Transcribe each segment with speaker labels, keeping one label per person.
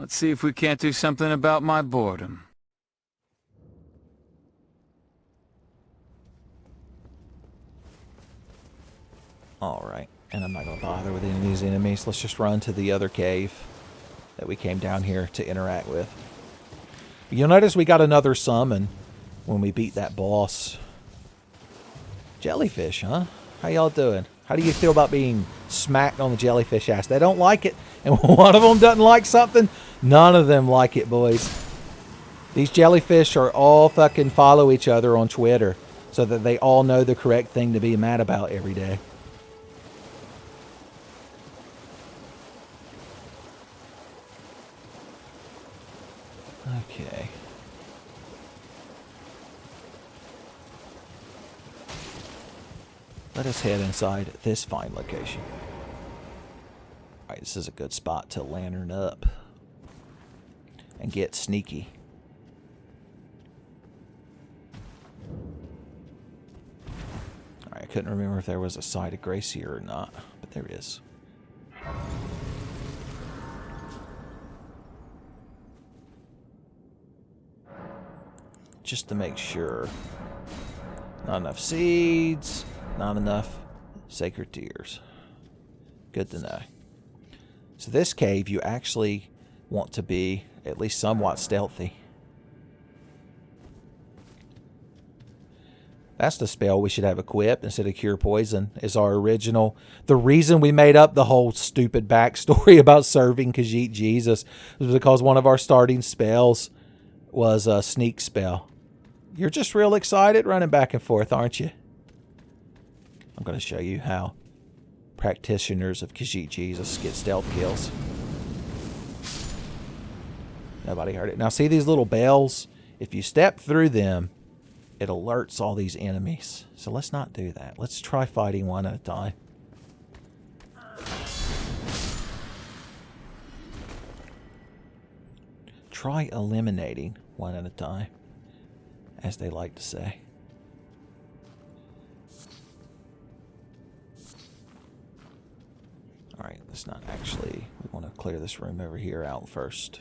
Speaker 1: Let's see if we can't do something about my boredom.
Speaker 2: Alright, and I'm not going to bother with any of these enemies. Let's just run to the other cave that we came down here to interact with. You'll notice we got another summon when we beat that boss. Jellyfish, huh? How y'all doing? How do you feel about being smacked on the jellyfish ass? They don't like it, and one of them doesn't like something. None of them like it, boys. These jellyfish are all fucking follow each other on Twitter so that they all know the correct thing to be mad about every day. Okay. Let us head inside this fine location. Alright, this is a good spot to lantern up and get sneaky. Alright, I couldn't remember if there was a side of grace here or not, but there is. Just to make sure. Not enough seeds. Not enough sacred tears. Good to know. So this cave, you actually want to be at least somewhat stealthy. That's the spell we should have equipped instead of cure poison is our original. The reason we made up the whole stupid backstory about serving Khajiit Jesus was because one of our starting spells was a sneak spell. You're just real excited running back and forth, aren't you? I'm going to show you how practitioners of Khajiit Jesus get stealth kills. Nobody heard it. Now see these little bells? If you step through them, it alerts all these enemies. So let's not do that. Let's try fighting one at a time. Try eliminating one at a time, as they like to say. Alright, let's not actually... We want to clear this room over here out first.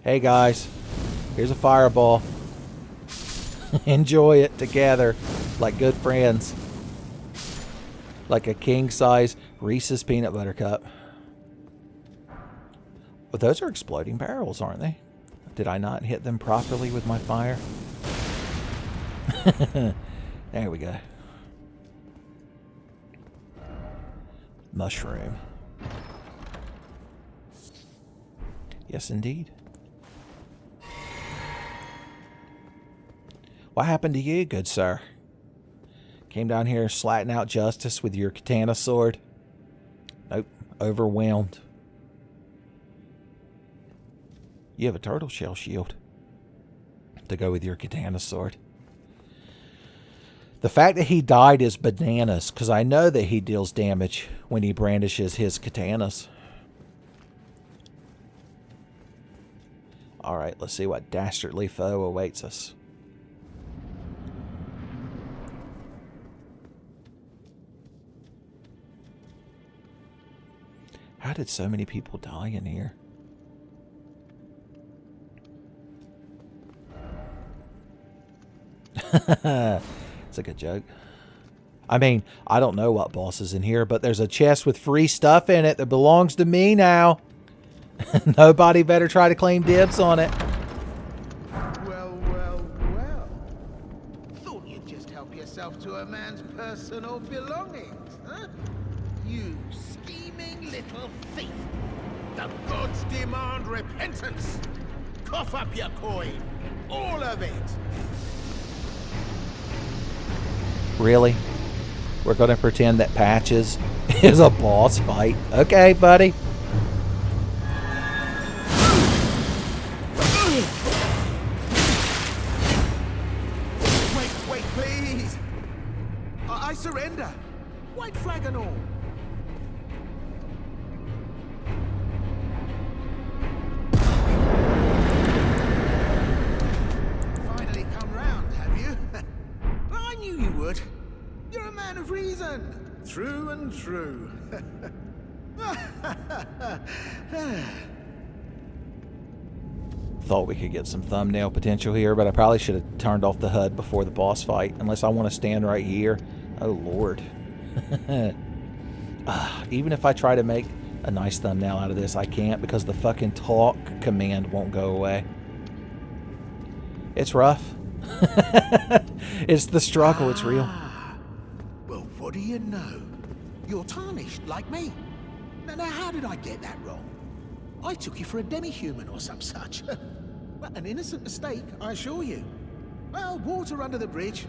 Speaker 2: Hey guys, here's a fireball. Enjoy it together like good friends. Like a king-size Reese's peanut butter cup. But those are exploding barrels, aren't they? Did I not hit them properly with my fire? There we go. Mushroom. Yes, indeed. What happened to you, good sir? Came down here slatting out justice with your katana sword? Nope. Overwhelmed. You have a turtle shell shield to go with your katana sword. The fact that he died is bananas, because I know that he deals damage when he brandishes his katanas. Alright, let's see what dastardly foe awaits us. How did so many people die in here? It's a good joke. I mean, I don't know what boss is in here, but there's a chest with free stuff in it that belongs to me now. Nobody better try to claim dibs on it.
Speaker 3: Well. Thought you'd just help yourself to a man's personal belongings, huh? You scheming little thief. The gods demand repentance. Cough up your coin. All of it.
Speaker 2: Really? We're going to pretend that Patches is a boss fight. Okay, buddy.
Speaker 3: Wait, please. I surrender. White flag and all. of reason. True and true.
Speaker 2: Thought we could get some thumbnail potential here, but I probably should have turned off the HUD before the boss fight, unless I want to stand right here. Oh, Lord. Even if I try to make a nice thumbnail out of this, I can't because the fucking talk command won't go away. It's rough. It's the struggle, it's real.
Speaker 3: Well, what do you know? You're tarnished like me. Now, how did I get that wrong? I took you for a demi-human or some such. Well, an innocent mistake, I assure you. Well, water under the bridge.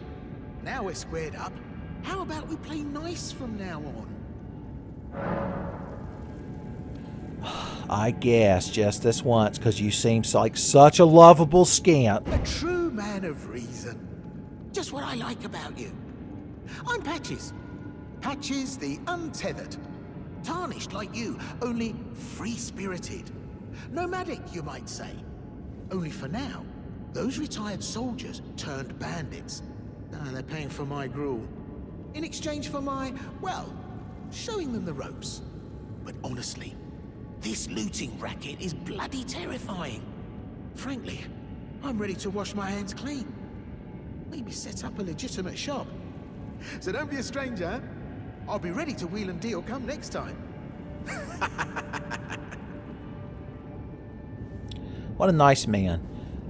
Speaker 3: Now we're squared up. How about we play nice from now on?
Speaker 2: I guess just this once, because you seem like such a lovable scamp.
Speaker 3: A true man of reason. Just what I like about you. I'm Patches. Patches the untethered. Tarnished like you, only free-spirited. Nomadic, you might say. Only for now, those retired soldiers turned bandits. They're paying for my gruel. In exchange for my, well, showing them the ropes. But honestly, this looting racket is bloody terrifying. Frankly, I'm ready to wash my hands clean. Maybe set up a legitimate shop. So don't be a stranger. I'll be ready to wheel and deal come next time.
Speaker 2: What a nice man.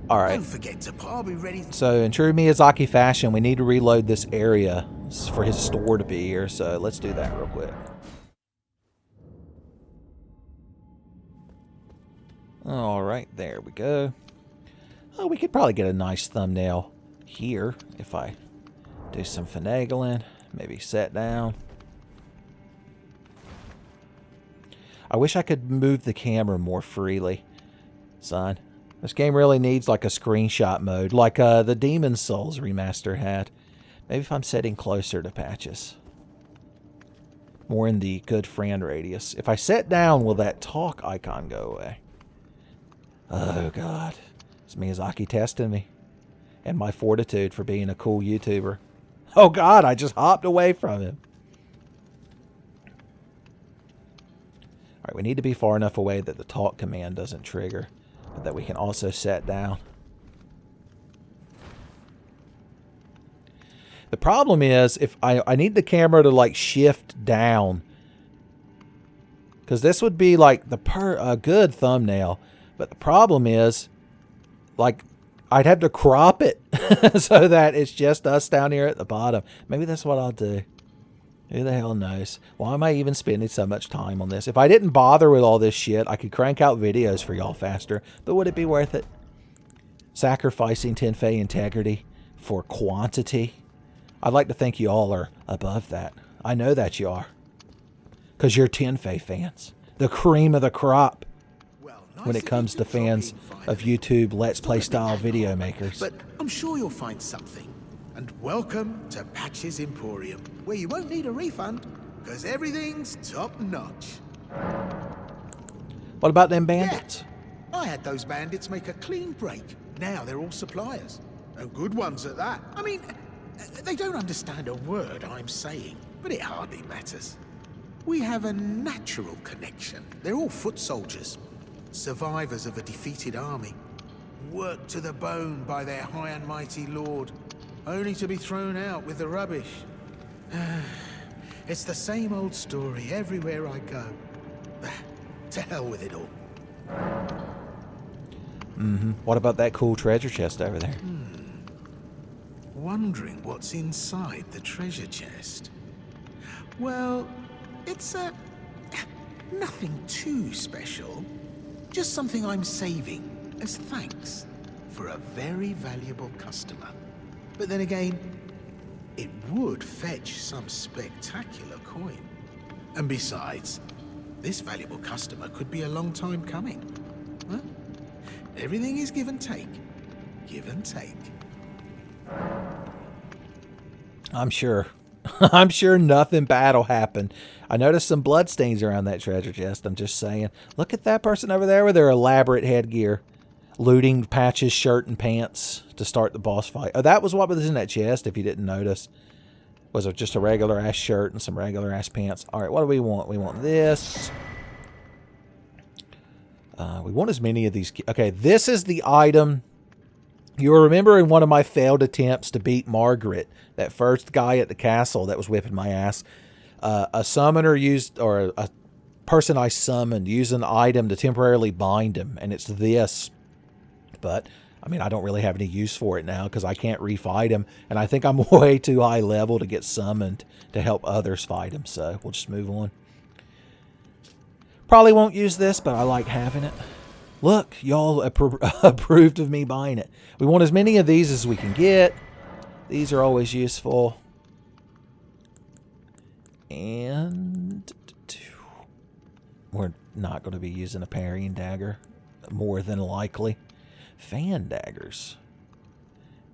Speaker 2: All right.
Speaker 3: Don't forget to I'll be ready.
Speaker 2: So in true Miyazaki fashion, we need to reload this area for his store to be here. So let's do that real quick. All right, there we go. Oh, we could probably get a nice thumbnail here if I do some finagling. Maybe sit down. I wish I could move the camera more freely, son. This game really needs like a screenshot mode, like the Demon's Souls remaster had. Maybe if I'm sitting closer to Patches. More in the good friend radius. If I sit down, will that talk icon go away? Oh, God. It's Miyazaki testing me. And my fortitude for being a cool YouTuber. Oh, God, I just hopped away from him. All right, we need to be far enough away that the talk command doesn't trigger, but that we can also set down. The problem is, if I need the camera to like shift down, because this would be like a good thumbnail, but the problem is, like, I'd have to crop it so that it's just us down here at the bottom. Maybe that's what I'll do. Who the hell knows? Why am I even spending so much time on this? If I didn't bother with all this shit, I could crank out videos for y'all faster. But would it be worth it? Sacrificing Tenfey integrity for quantity? I'd like to think you all are above that. I know that you are. Because you're Tenfey fans. The cream of the crop. When it comes to fans of YouTube Let's Play style video makers.
Speaker 3: But I'm sure you'll find something. And welcome to Patches Emporium, where you won't need a refund, because everything's top notch.
Speaker 2: What about them bandits?
Speaker 3: Yeah, I had those bandits make a clean break. Now they're all suppliers. And good ones at that. I mean, they don't understand a word I'm saying, but it hardly matters. We have a natural connection. They're all foot soldiers. Survivors of a defeated army, worked to the bone by their high and mighty lord, only to be thrown out with the rubbish. It's the same old story everywhere I go. To hell with it all.
Speaker 2: What about that cool treasure chest over there?
Speaker 3: Wondering what's inside the treasure chest. Well, it's nothing too special. Just something I'm saving as thanks for a very valuable customer. But then again, it would fetch some spectacular coin. And besides, this valuable customer could be a long time coming. Huh? Everything is give and take. Give and take.
Speaker 2: I'm sure. I'm sure nothing bad will happen. I noticed some bloodstains around that treasure chest. I'm just saying. Look at that person over there with their elaborate headgear. Looting Patch's shirt and pants to start the boss fight. Oh, that was what was in that chest, if you didn't notice. Was it just a regular ass shirt and some regular ass pants? All right, what do we want? We want this. We want as many of these. Okay, this is the item. You'll remember in one of my failed attempts to beat Margaret, that first guy at the castle that was whipping my ass, a summoner used, or a person I summoned used an item to temporarily bind him, and it's this. But, I mean, I don't really have any use for it now because I can't refight him, and I think I'm way too high level to get summoned to help others fight him, so we'll just move on. Probably won't use this, but I like having it. Look, y'all approved of me buying it. We want as many of these as we can get. These are always useful. And we're not going to be using a parrying dagger, more than likely. Fan daggers.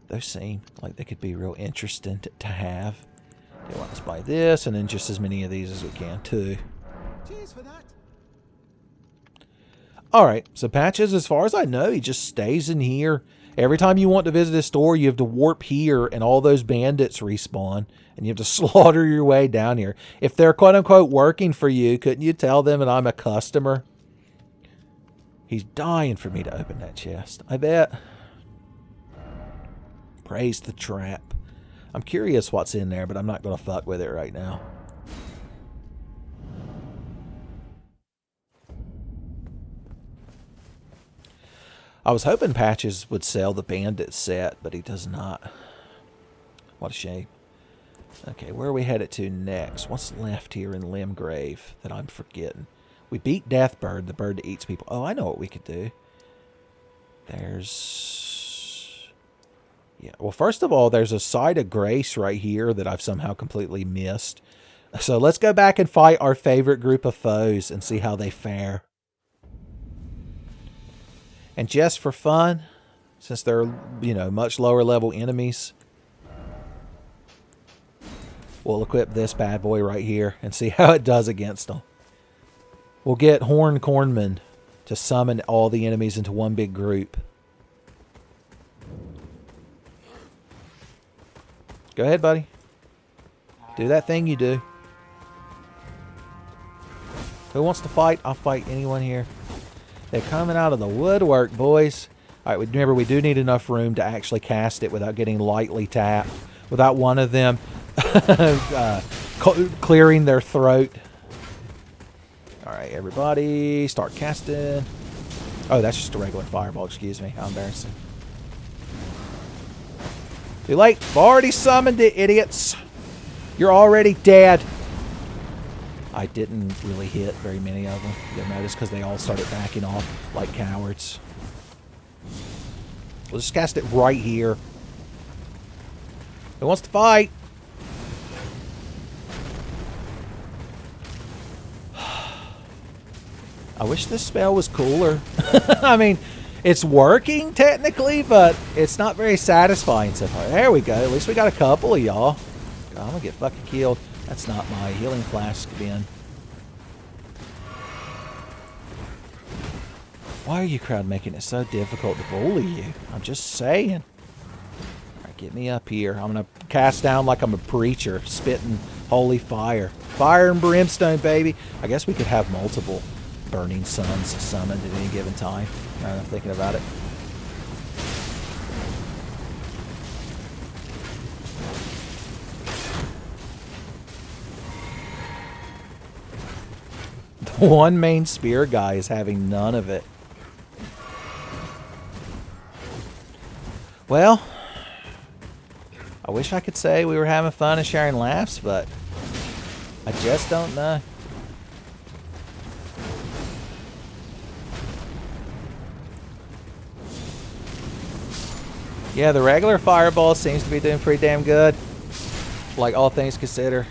Speaker 2: Those seem like they could be real interesting to have. Okay, let's buy this, and then just as many of these as we can, too.
Speaker 3: Cheers for that.
Speaker 2: Alright, so Patches, as far as I know, he just stays in here. Every time you want to visit a store, you have to warp here, and all those bandits respawn, and you have to slaughter your way down here. If they're quote-unquote working for you, couldn't you tell them that I'm a customer? He's dying for me to open that chest, I bet. Praise the trap. I'm curious what's in there, but I'm not going to fuck with it right now. I was hoping Patches would sell the bandit set, but he does not. What a shame. Okay, where are we headed to next? What's left here in Limgrave that I'm forgetting? We beat Deathbird, the bird that eats people. Oh, I know what we could do. There's... Yeah, well, first of all, there's a site of grace right here that I've somehow completely missed. So let's go back and fight our favorite group of foes and see how they fare. And just for fun, since they're, you know, much lower level enemies, we'll equip this bad boy right here and see how it does against them. We'll get Horn Cornman to summon all the enemies into one big group. Go ahead, buddy. Do that thing you do. Who wants to fight? I'll fight anyone here. They're coming out of the woodwork, boys. All right, remember, we do need enough room to actually cast it without getting lightly tapped, without one of them clearing their throat. All right, everybody, start casting. Oh, that's just a regular fireball, excuse me. How embarrassing. Too late. I've already summoned it, idiots. You're already dead. I didn't really hit very many of them. You'll notice because they all started backing off like cowards. We'll just cast it right here. Who wants to fight? I wish this spell was cooler. I mean, it's working technically, but it's not very satisfying so far. There we go. At least we got a couple of y'all. I'm gonna get fucking killed. That's not my healing flask bin. Why are you crowd making it so difficult to bully you? I'm just saying. Alright, get me up here. I'm gonna cast down like I'm a preacher, spitting holy fire. Fire and brimstone, baby. I guess we could have multiple burning suns summoned at any given time. Now that I'm thinking about it. The one main spear guy is having none of it. Well, I wish I could say we were having fun and sharing laughs, but I just don't know. Yeah, the regular fireball seems to be doing pretty damn good, like all things considered.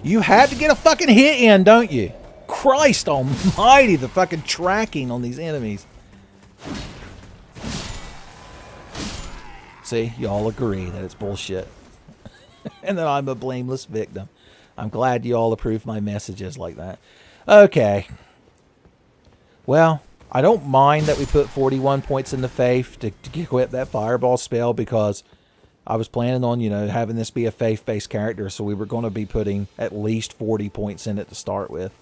Speaker 2: You had to get a fucking hit in, don't you? Christ almighty, the fucking tracking on these enemies. See, y'all agree that it's bullshit. And that I'm a blameless victim. I'm glad you all approve my messages like that. Okay. Well, I don't mind that we put 41 points in the faith to equip that fireball spell, because I was planning on, you know, having this be a faith-based character, so we were going to be putting at least 40 points in it to start with.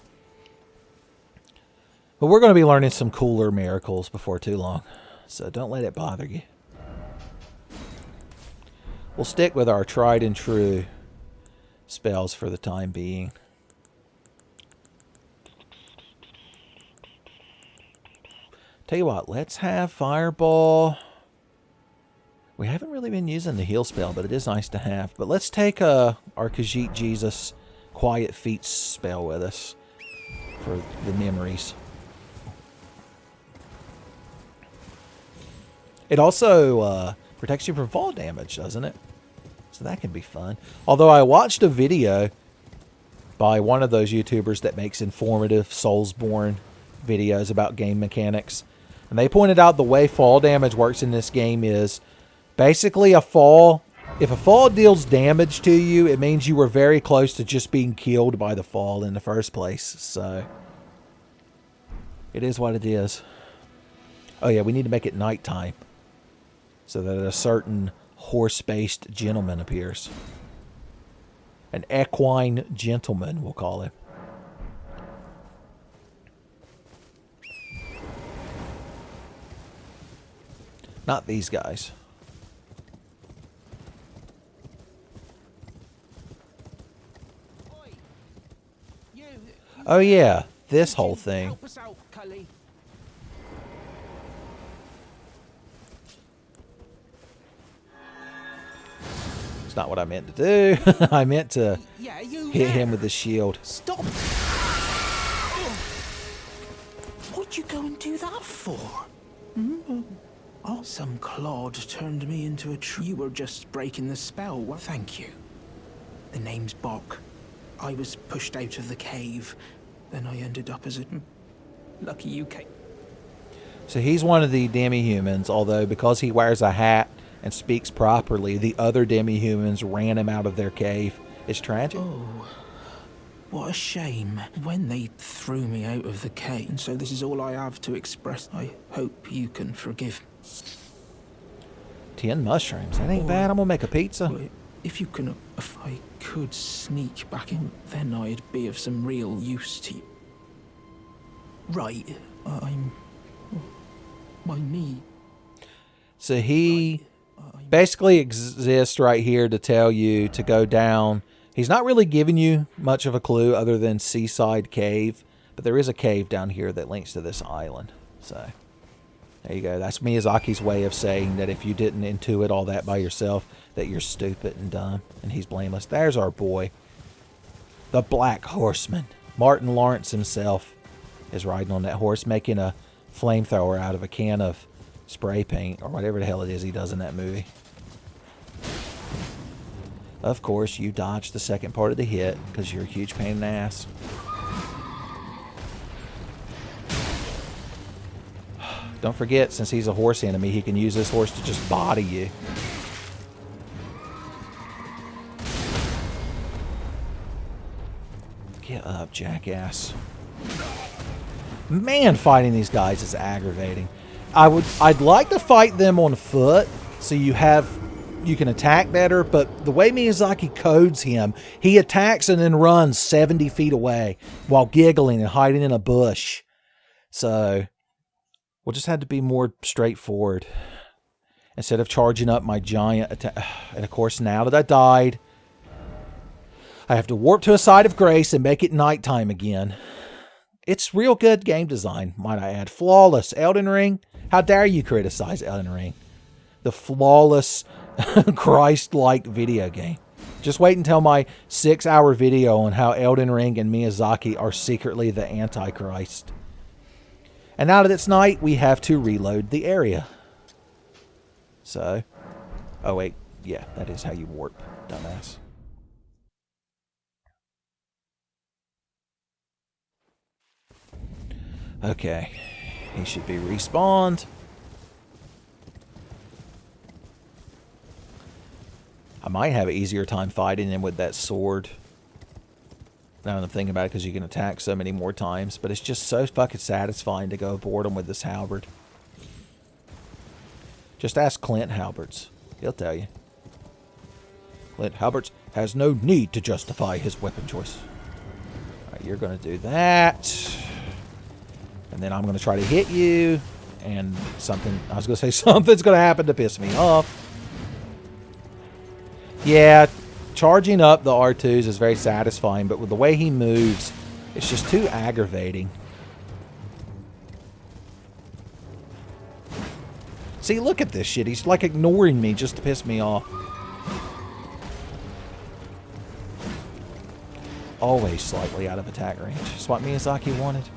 Speaker 2: But we're going to be learning some cooler miracles before too long, so don't let it bother you. We'll stick with our tried and true spells for the time being. Tell you what, let's have fireball. We haven't really been using the heal spell, but it is nice to have. But let's take our Khajiit Jesus Quiet Feet spell with us for the memories. It also protects you from fall damage, doesn't it? So that can be fun. Although I watched a video by one of those YouTubers that makes informative Soulsborne videos about game mechanics. And they pointed out the way fall damage works in this game is basically a fall. If a fall deals damage to you, it means you were very close to just being killed by the fall in the first place. So it is what it is. Oh yeah, we need to make it nighttime so that a certain horse-based gentleman appears. An equine gentleman, we'll call him. Not these guys. Oh yeah, this whole thing.
Speaker 3: Help us out, Cully.
Speaker 2: It's not what I meant to do. I meant to hit him with the shield.
Speaker 3: Stop! What'd you go and do that for? Oh, some clod turned me into a tree. You were just breaking the spell. Well, thank you. The name's Bok. I was pushed out of the cave. Then I ended up as a... Lucky you came.
Speaker 2: So he's one of the demi-humans, although because he wears a hat and speaks properly, the other demi-humans ran him out of their cave. It's tragic.
Speaker 3: Oh, what a shame. When they threw me out of the cave, and so this is all I have to express. I hope you can forgive.
Speaker 2: 10 mushrooms. That ain't bad. I'm gonna make a pizza.
Speaker 3: Well, if I could sneak back in, then I'd be of some real use to you. Right, my knee.
Speaker 2: So he basically exists right here to tell you to go down. He's not really giving you much of a clue other than Seaside Cave, but there is a cave down here that links to this island. So there you go. That's Miyazaki's way of saying that if you didn't intuit all that by yourself, that you're stupid and dumb, and he's blameless. There's our boy, the Black Horseman. Martin Lawrence himself is riding on that horse, making a flamethrower out of a can of spray paint, or whatever the hell it is he does in that movie. Of course, you dodged the second part of the hit, because you're a huge pain in the ass. Don't forget, since he's a horse enemy, he can use this horse to just body you. Get up, jackass. Man, fighting these guys is aggravating. I'd like to fight them on foot so you can attack better, but the way Miyazaki codes him, he attacks and then runs 70 feet away while giggling and hiding in a bush. So we'll just have to be more straightforward instead of charging up my giant attack. And of course, now that I died, I have to warp to a side of grace and make it nighttime again. It's real good game design, might I add. Flawless. Elden Ring? How dare you criticize Elden Ring? The flawless, Christ-like video game. Just wait until my 6-hour video on how Elden Ring and Miyazaki are secretly the Antichrist. And now that it's night, we have to reload the area. So, oh wait, yeah, that is how you warp, dumbass. Okay, he should be respawned. I might have an easier time fighting him with that sword. Now that I'm thinking about it, because you can attack so many more times. But it's just so fucking satisfying to go aboard him with this halberd. Just ask Clint Halberds. He'll tell you. Clint Halberds has no need to justify his weapon choice. Alright, you're going to do that. And then I'm going to try to hit you. And something... I was going to say something's going to happen to piss me off. Yeah, charging up the R2s is very satisfying, but with the way he moves, it's just too aggravating. See, look at this shit. He's like ignoring me just to piss me off. Always slightly out of attack range. It's what Miyazaki wanted.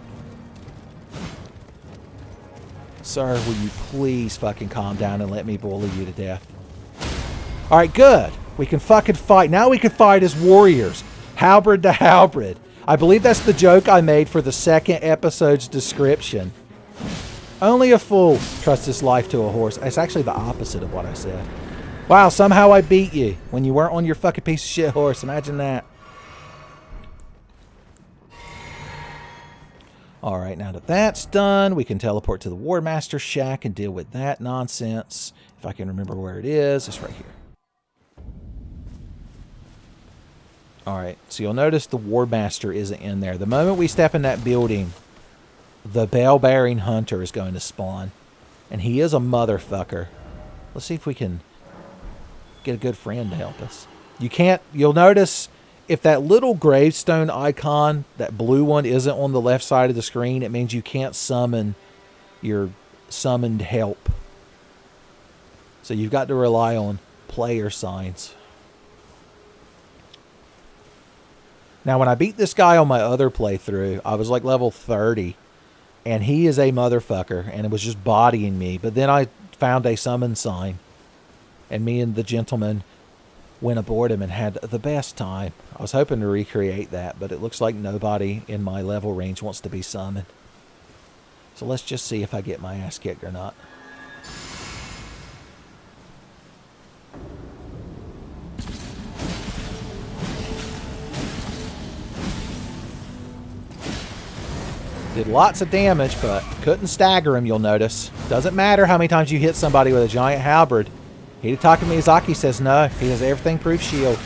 Speaker 2: Sir, will you please fucking calm down and let me bully you to death? Alright, good. We can fucking fight. Now we can fight as warriors. Halberd to halberd. I believe that's the joke I made for the second episode's description. Only a fool trusts his life to a horse. It's actually the opposite of what I said. Wow, somehow I beat you when you weren't on your fucking piece of shit horse. Imagine that. Alright, now that that's done, we can teleport to the War Master shack and deal with that nonsense. If I can remember where it is, it's right here. Alright, so you'll notice the War Master isn't in there. The moment we step in that building, the bell-bearing hunter is going to spawn. And he is a motherfucker. Let's see if we can get a good friend to help us. You'll notice if that little gravestone icon, that blue one, isn't on the left side of the screen, it means you can't summon your summoned help. So you've got to rely on player signs. Now, when I beat this guy on my other playthrough, I was like level 30. And he is a motherfucker. And it was just bodying me. But then I found a summon sign. And me and the gentleman went aboard him and had the best time. I was hoping to recreate that. But it looks like nobody in my level range wants to be summoned. So let's just see if I get my ass kicked or not. Did lots of damage, but couldn't stagger him, you'll notice. Doesn't matter how many times you hit somebody with a giant halberd. Hidetaka Miyazaki says no. He has everything proof shield.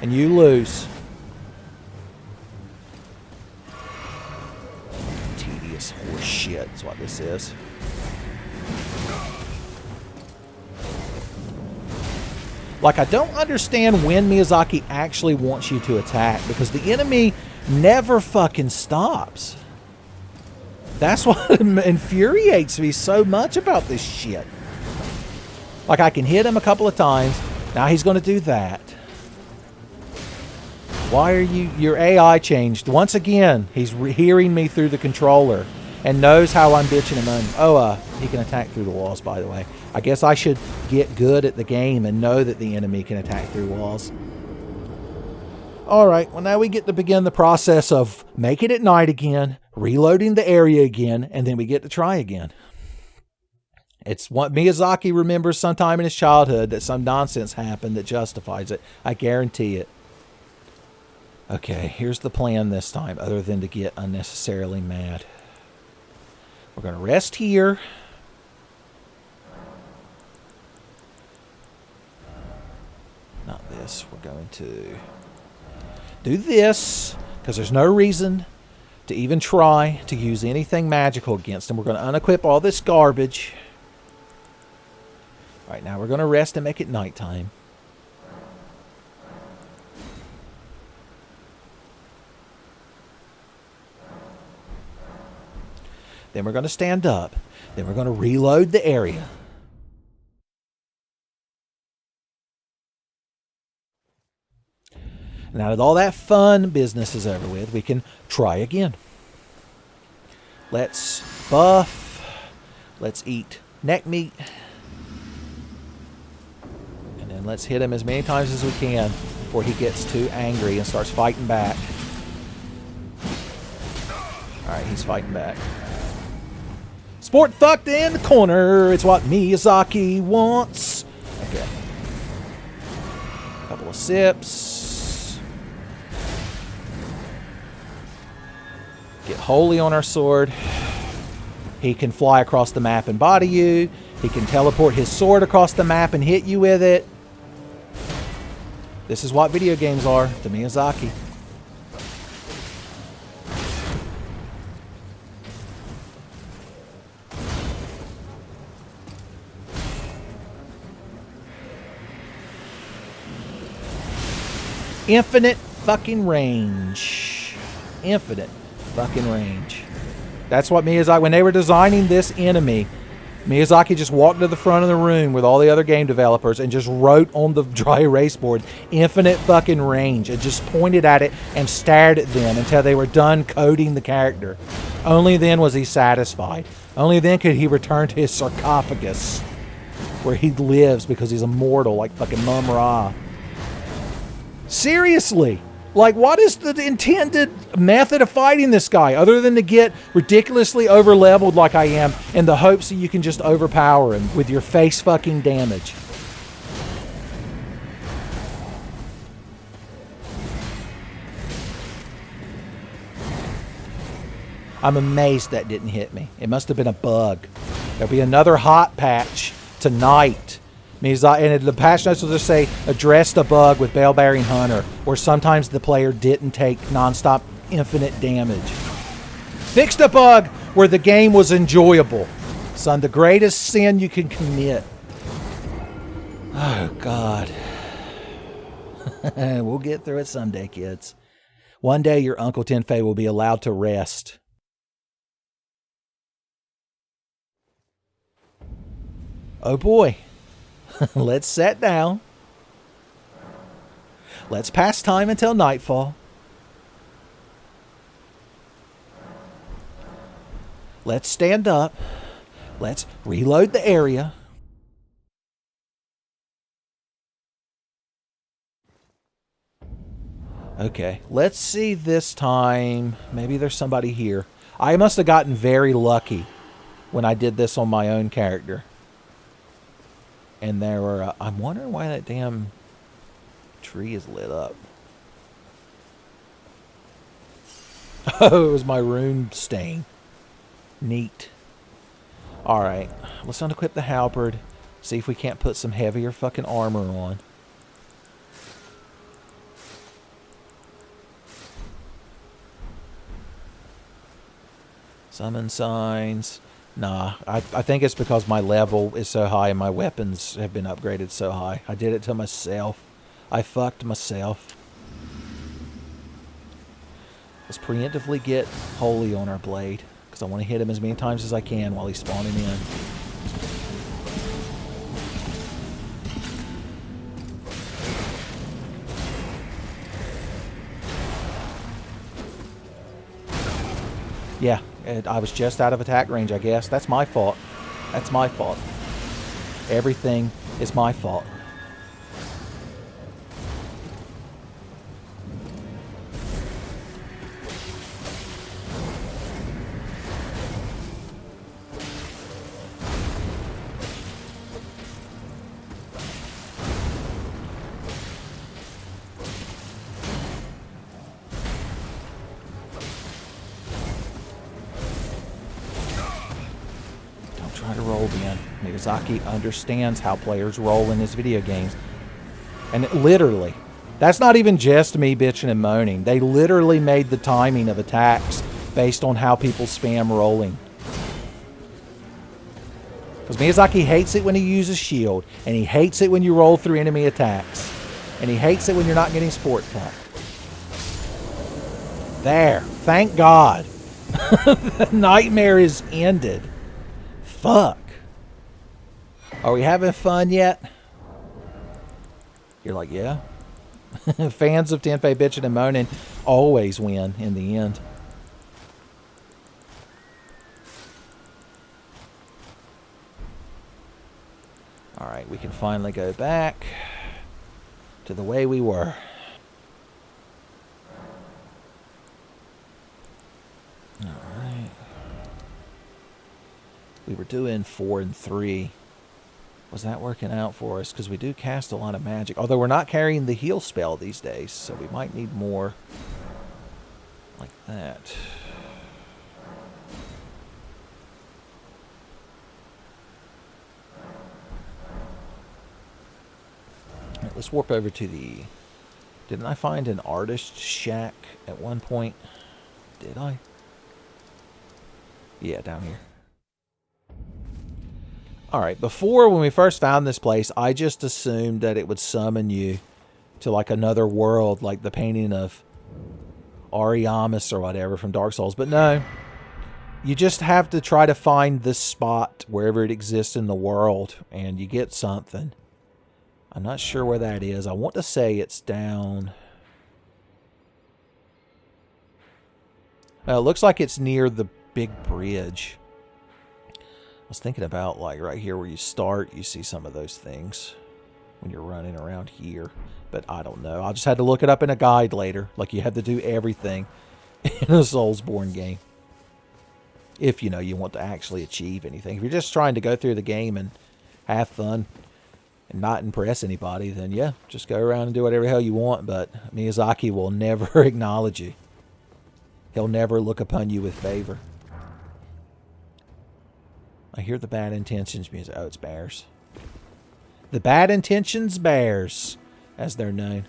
Speaker 2: And you lose. Tedious horse shit is what this is. Like, I don't understand when Miyazaki actually wants you to attack, because the enemy never fucking stops. That's what infuriates me so much about this shit. Like, I can hit him a couple of times. Now he's going to do that. Why are you... Your AI changed. Once again, he's hearing me through the controller and knows how I'm bitching him on. Oh, he can attack through the walls, by the way. I guess I should get good at the game and know that the enemy can attack through walls. Alright, well now we get to begin the process of making it night again, reloading the area again, and then we get to try again. It's what Miyazaki remembers sometime in his childhood that some nonsense happened that justifies it. I guarantee it. Okay, here's the plan this time, other than to get unnecessarily mad. We're going to rest here. Not this. We're going to do this, because there's no reason to even try to use anything magical against him. We're going to unequip all this garbage. Alright, now we're going to rest and make it nighttime. Then we're going to stand up. Then we're going to reload the area. Now that all that fun business is over with, we can try again. Let's buff. Let's eat neck meat. And then let's hit him as many times as we can before he gets too angry and starts fighting back. Alright, he's fighting back. Sport fucked in the corner. It's what Miyazaki wants. Okay. Couple of sips. Get holy on our sword. He can fly across the map and body you. He can teleport his sword across the map and hit you with it. This is what video games are to Miyazaki. Infinite fucking range. Infinite fucking range. That's what Miyazaki, when they were designing this enemy, Miyazaki just walked to the front of the room with all the other game developers and just wrote on the dry erase board, infinite fucking range, and just pointed at it and stared at them until they were done coding the character. Only then was he satisfied. Only then could he return to his sarcophagus where he lives because he's immortal like fucking Mum Ra. Seriously, like, what is the intended method of fighting this guy other than to get ridiculously over-leveled like I am in the hopes that you can just overpower him with your face fucking damage? I'm amazed that didn't hit me. It must have been a bug. There'll be another hot patch tonight. And the patch notes will just say, address the bug with Bell-Bearing Hunter, or sometimes the player didn't take non-stop infinite damage. Fixed a bug where the game was enjoyable. Son, the greatest sin you can commit. Oh, God. We'll get through it someday, kids. One day your Uncle Tenfey will be allowed to rest. Oh, boy. Let's sit down. Let's pass time until nightfall. Let's stand up. Let's reload the area. Okay, let's see this time. Maybe there's somebody here. I must have gotten very lucky when I did this on my own character. And there were, I'm wondering why that damn tree is lit up. Oh, it was my rune stain. Neat. Alright, let's unequip the halberd. See if we can't put some heavier fucking armor on. Summon signs. Nah, I think it's because my level is so high and my weapons have been upgraded so high. I did it to myself. I fucked myself. Let's preemptively get holy on our blade, because I want to hit him as many times as I can while he's spawning in. Yeah. I was just out of attack range, I guess. That's my fault. That's my fault. Everything is my fault. Try to roll, Ben. Miyazaki understands how players roll in his video games. And it literally, that's not even just me bitching and moaning. They literally made the timing of attacks based on how people spam rolling. Because Miyazaki hates it when he uses shield, and he hates it when you roll through enemy attacks, and he hates it when you're not getting sport fun. There. Thank God. The nightmare is ended. Fuck. Are we having fun yet? You're like, yeah. Fans of Tenfey bitching and moaning always win in the end. Alright, we can finally go back to the way we were. Alright. We were doing 4 and 3. Was that working out for us? Because we do cast a lot of magic. Although we're not carrying the heal spell these days, so we might need more like that. All right, let's warp over to the... Didn't I find an artist shack at one point? Did I? Yeah, down here. Alright, before, when we first found this place, I just assumed that it would summon you to, like, another world, like the painting of Ariamis or whatever from Dark Souls. But no, you just have to try to find this spot wherever it exists in the world, and you get something. I'm not sure where that is. I want to say it's down... It looks like it's near the big bridge. I was thinking about, like, right here where you start, you see some of those things when you're running around here. But I don't know. I just had to look it up in a guide later. Like, you have to do everything in a Soulsborne game. If, you know, you want to actually achieve anything. If you're just trying to go through the game and have fun and not impress anybody, then yeah, just go around and do whatever the hell you want. But Miyazaki will never acknowledge you. He'll never look upon you with favor. I hear the bad intentions music. Oh, it's bears. The bad intentions bears, as they're known.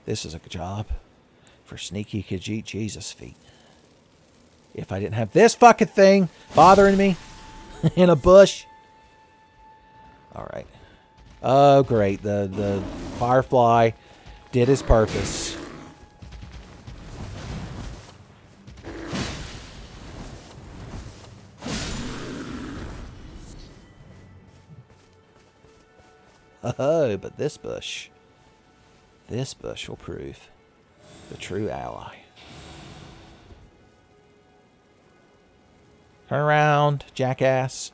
Speaker 2: This is a job for sneaky Khajiit Jesus feet. If I didn't have this fucking thing bothering me in a bush. Alright. Oh, great. The firefly did his purpose. Oh, but this bush will prove the true ally. Turn around, jackass.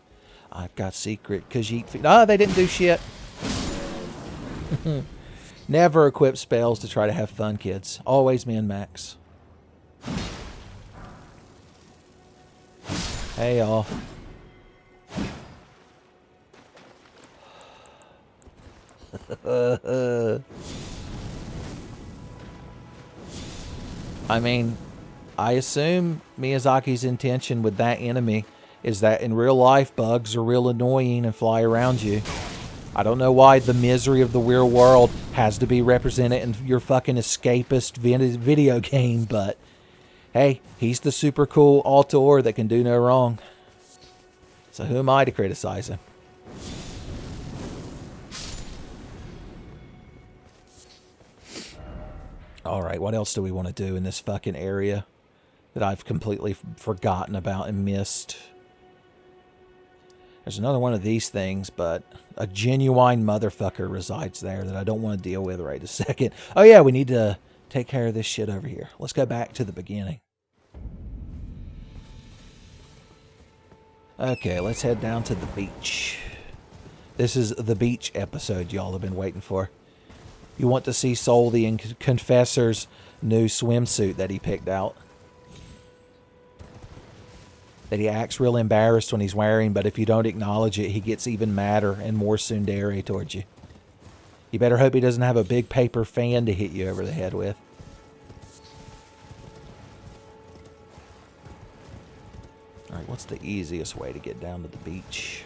Speaker 2: I've got secret Khajiit feet. Oh, they didn't do shit. Never equip spells to try to have fun, kids. Always min-max. Hey, y'all. I mean, I assume Miyazaki's intention with that enemy is that in real life, bugs are real annoying and fly around you. I don't know why the misery of the real world has to be represented in your fucking escapist video game, but hey, he's the super cool auteur that can do no wrong. So who am I to criticize him? Alright, what else do we want to do in this fucking area that I've completely forgotten about and missed? There's another one of these things, but a genuine motherfucker resides there that I don't want to deal with right this second. Oh yeah, we need to take care of this shit over here. Let's go back to the beginning. Okay, let's head down to the beach. This is the beach episode y'all have been waiting for. You want to see Soul the Confessor's new swimsuit that he picked out. That he acts real embarrassed when he's wearing, but if you don't acknowledge it, he gets even madder and more tsundere towards you. You better hope he doesn't have a big paper fan to hit you over the head with. Alright, what's the easiest way to get down to the beach?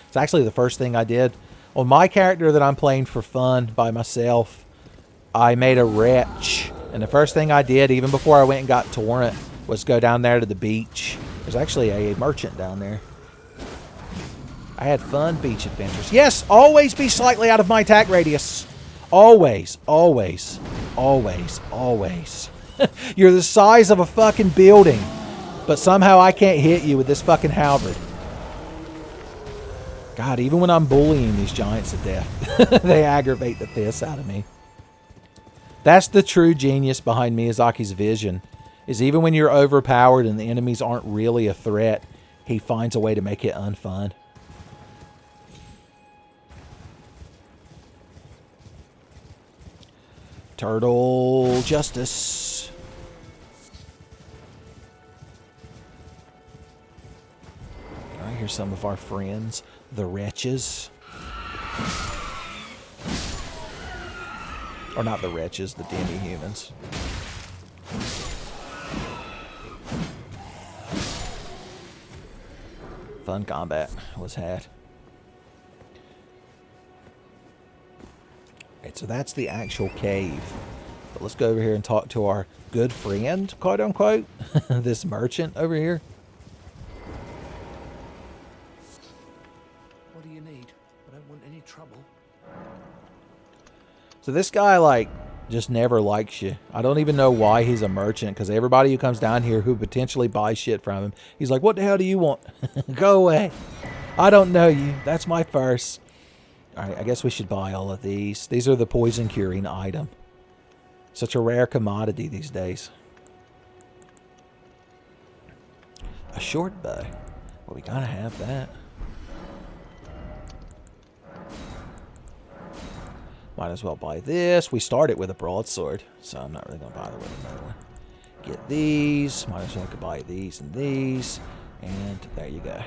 Speaker 2: It's actually the first thing I did. On my character that I'm playing for fun by myself, I made a wretch. And the first thing I did, even before I went and got Torrent, was go down there to the beach. There's actually a merchant down there. I had fun beach adventures. Yes, always be slightly out of my attack radius. Always, always, always, always. You're the size of a fucking building, but somehow I can't hit you with this fucking halberd. God, even when I'm bullying these giants to death, they aggravate the piss out of me. That's the true genius behind Miyazaki's vision, is even when you're overpowered and the enemies aren't really a threat, he finds a way to make it unfun. Turtle justice. Alright, here's some of our friends, the wretches. Or not the wretches, the demi-humans. Fun combat was had. Alright, so that's the actual cave. But let's go over here and talk to our good friend, quote unquote. This merchant over here.
Speaker 4: What do you need? I don't want any trouble.
Speaker 2: So this guy, like, just never likes you. I don't even know why he's a merchant, because everybody who comes down here who potentially buys shit from him, he's like, what the hell do you want? Go away. I don't know you. That's my purse. Alright, I guess we should buy all of these. These are the poison curing item. Such a rare commodity these days. A short bow. Well, we gotta have that. Might as well buy this. We started with a broadsword, so I'm not really going to bother with another one. Get these. Might as well buy these and these. And there you go.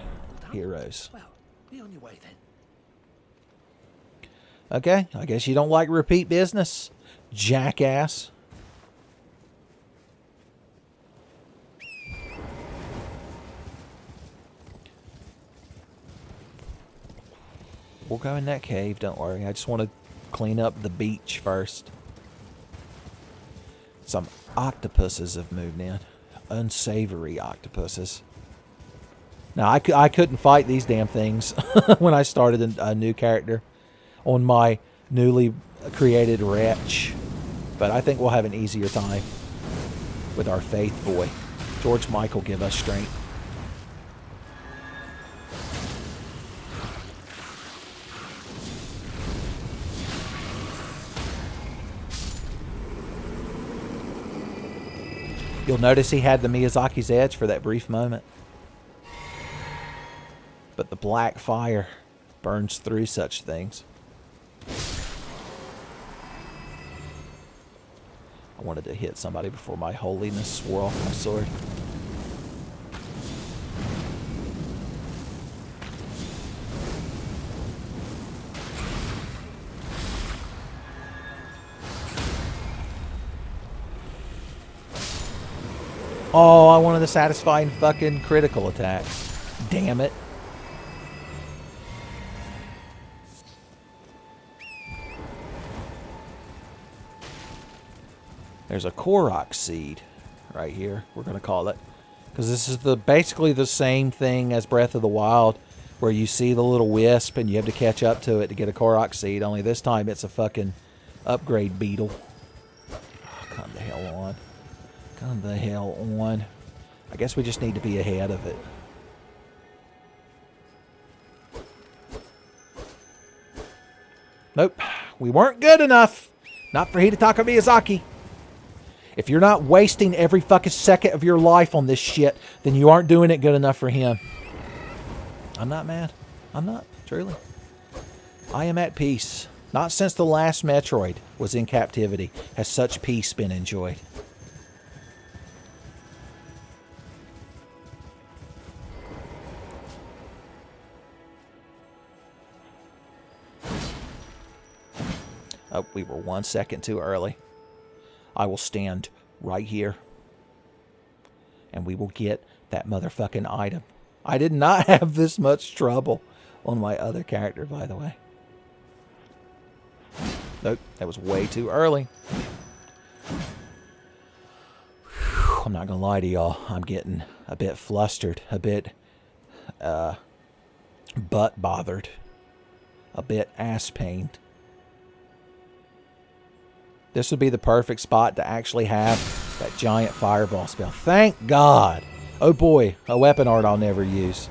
Speaker 2: Heroes.
Speaker 4: Well, be on your way then.
Speaker 2: Okay, I guess you don't like repeat business, jackass. We'll go in that cave, don't worry. I just want to clean up the beach first. Some octopuses have moved in. Unsavory octopuses. Now, I couldn't fight these damn things when I started a new character on my newly created wretch. But I think we'll have an easier time with our faith boy. George Michael give us strength. You'll notice he had the Miyazaki's edge for that brief moment. But the black fire burns through such things. I wanted to hit somebody before my holiness swore off my sword. Oh, I wanted a satisfying fucking critical attack. Damn it. There's a Korok seed right here, we're going to call it. Because this is basically the same thing as Breath of the Wild, where you see the little wisp and you have to catch up to it to get a Korok seed. Only this time it's a fucking upgrade beetle. Oh, come the hell on. Come the hell on. I guess we just need to be ahead of it. Nope. We weren't good enough. Not for Hidetaka Miyazaki. If you're not wasting every fucking second of your life on this shit, then you aren't doing it good enough for him. I'm not mad. I'm not, truly. I am at peace. Not since the last Metroid was in captivity has such peace been enjoyed. Oh, we were 1 second too early. I will stand right here. And we will get that motherfucking item. I did not have this much trouble on my other character, by the way. Nope, that was way too early. Whew, I'm not going to lie to y'all. I'm getting a bit flustered. A bit butt bothered. A bit ass pained. This would be the perfect spot to actually have that giant fireball spell. Thank God. Oh boy, a weapon art I'll never use.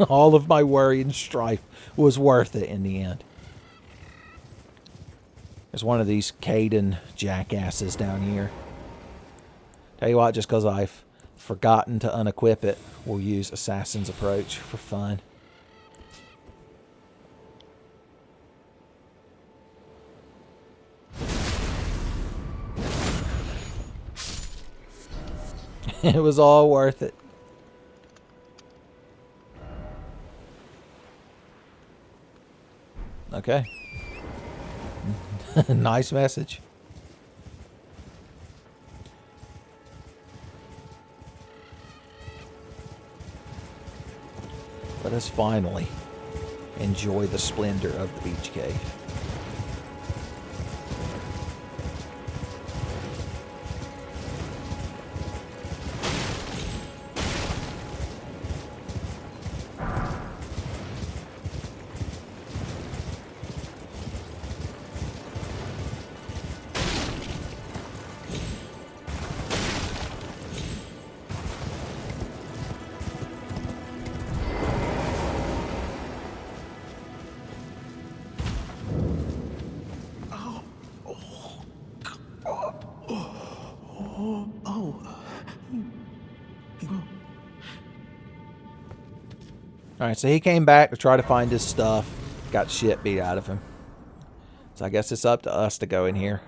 Speaker 2: All of my worry and strife was worth it in the end. There's one of these Caden jackasses down here. Tell you what, just because I've forgotten to unequip it, we'll use Assassin's Approach for fun. It was all worth it. Okay. Nice message. Let us finally enjoy the splendor of the beach cave. Alright, so he came back to try to find his stuff. Got shit beat out of him. So I guess it's up to us to go in here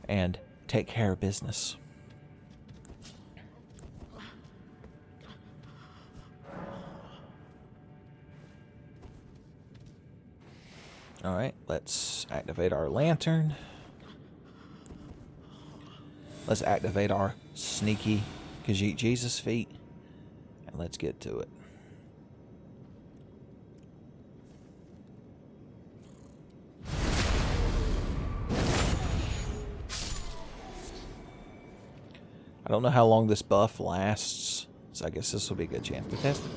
Speaker 2: and take care of business. Alright, let's activate our lantern. Let's activate our sneaky Khajiit Jesus feet. And let's get to it. I don't know how long this buff lasts, so I guess this will be a good chance to test it.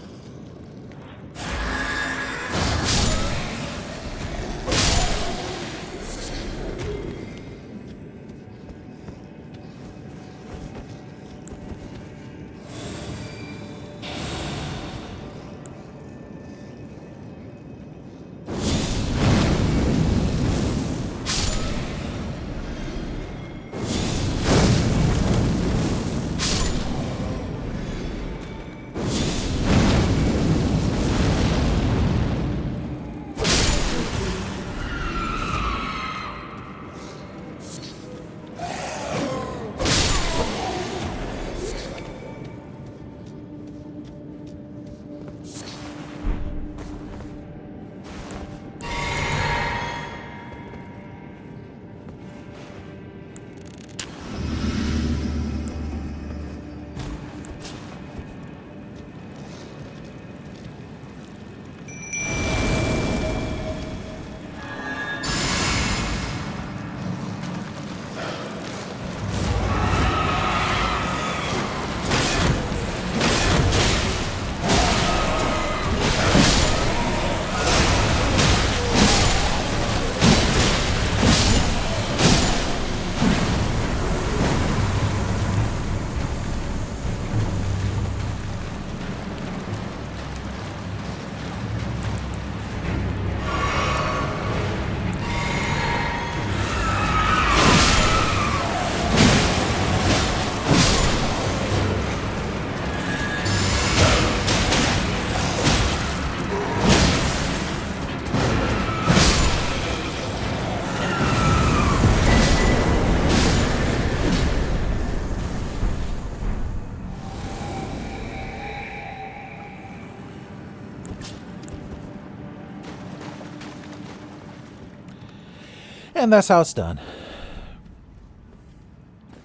Speaker 2: And that's how it's done.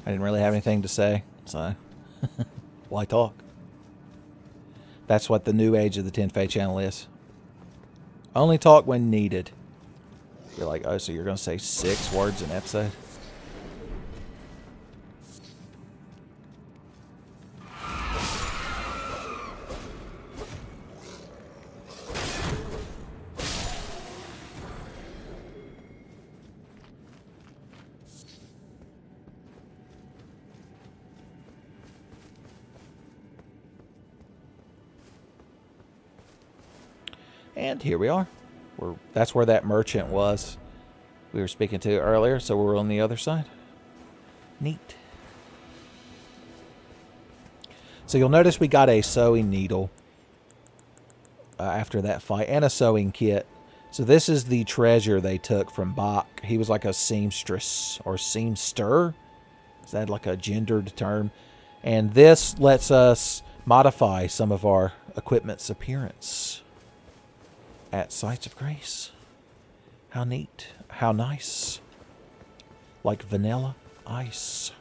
Speaker 2: I didn't really have anything to say, so why talk? That's what the new age of the Tenfey channel is. Only talk when needed. You're like, oh, so you're going to say 6 words an episode? And here we are. That's where that merchant was we were speaking to earlier, so we're on the other side. Neat. So you'll notice we got a sewing needle after that fight, and a sewing kit. So this is the treasure they took from Bach. He was like a seamstress or seamster. Is that like a gendered term? And this lets us modify some of our equipment's appearance at sites of grace. How neat. How nice. Like vanilla ice.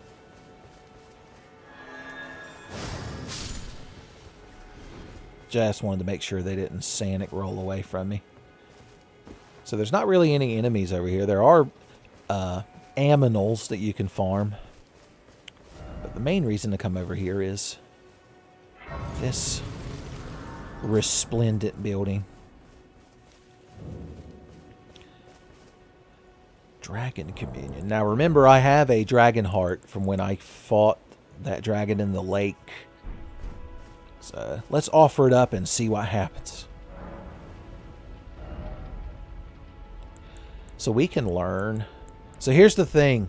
Speaker 2: Just wanted to make sure they didn't Sanic roll away from me. So there's not really any enemies over here. There are aminals that you can farm. But the main reason to come over here is this resplendent building. Dragon Communion. Now remember, I have a dragon heart from when I fought that dragon in the lake. So let's offer it up and see what happens. So we can learn. So here's the thing.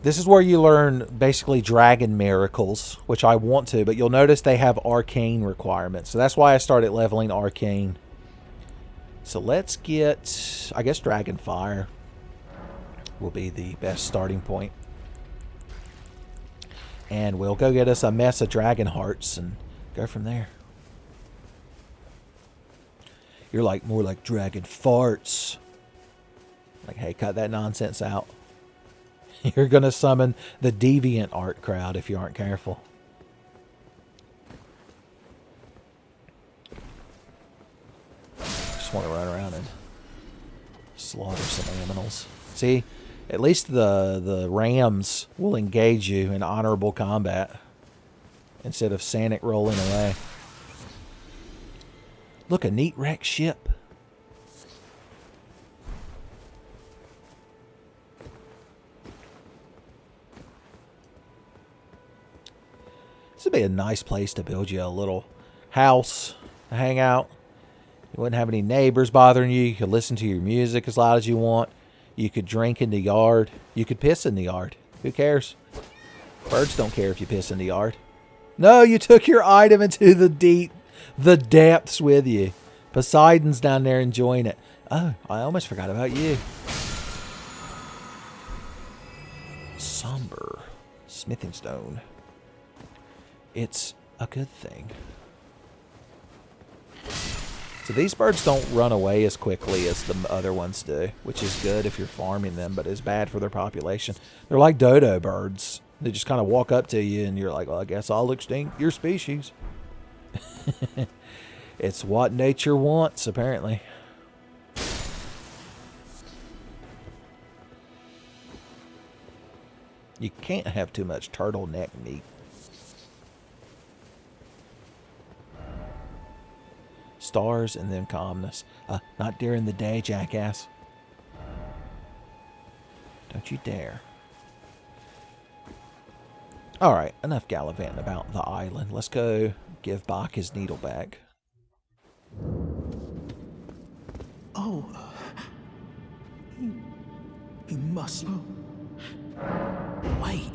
Speaker 2: This is where you learn basically dragon miracles, which I want to, but you'll notice they have arcane requirements. So that's why I started leveling arcane. So let's get, I guess, dragon fire will be the best starting point. And we'll go get us a mess of dragon hearts and go from there. You're like more like dragon farts. Like, hey, cut that nonsense out. You're going to summon the deviant art crowd if you aren't careful. Just want to run around and slaughter some animals. See, at least the rams will engage you in honorable combat instead of Sanic rolling away. Look, a neat wrecked ship. This would be a nice place to build you a little house to hang out. You wouldn't have any neighbors bothering you. You could listen to your music as loud as you want. You could drink in the yard. You could piss in the yard. Who cares? Birds don't care if you piss in the yard. No, you took your item into the depths with you. Poseidon's down there enjoying it. Oh, I almost forgot about you. Somber smithing stone. It's a good thing. So these birds don't run away as quickly as the other ones do, which is good if you're farming them, but is bad for their population. They're like dodo birds. They just kind of walk up to you and you're like, well, I guess I'll extinct your species. It's what nature wants, apparently. You can't have too much turtleneck meat. Stars and then calmness. Not during the day, jackass. Don't you dare. Alright, enough gallivanting about the island. Let's go give Bach his needle back.
Speaker 4: Oh. You must... Wait.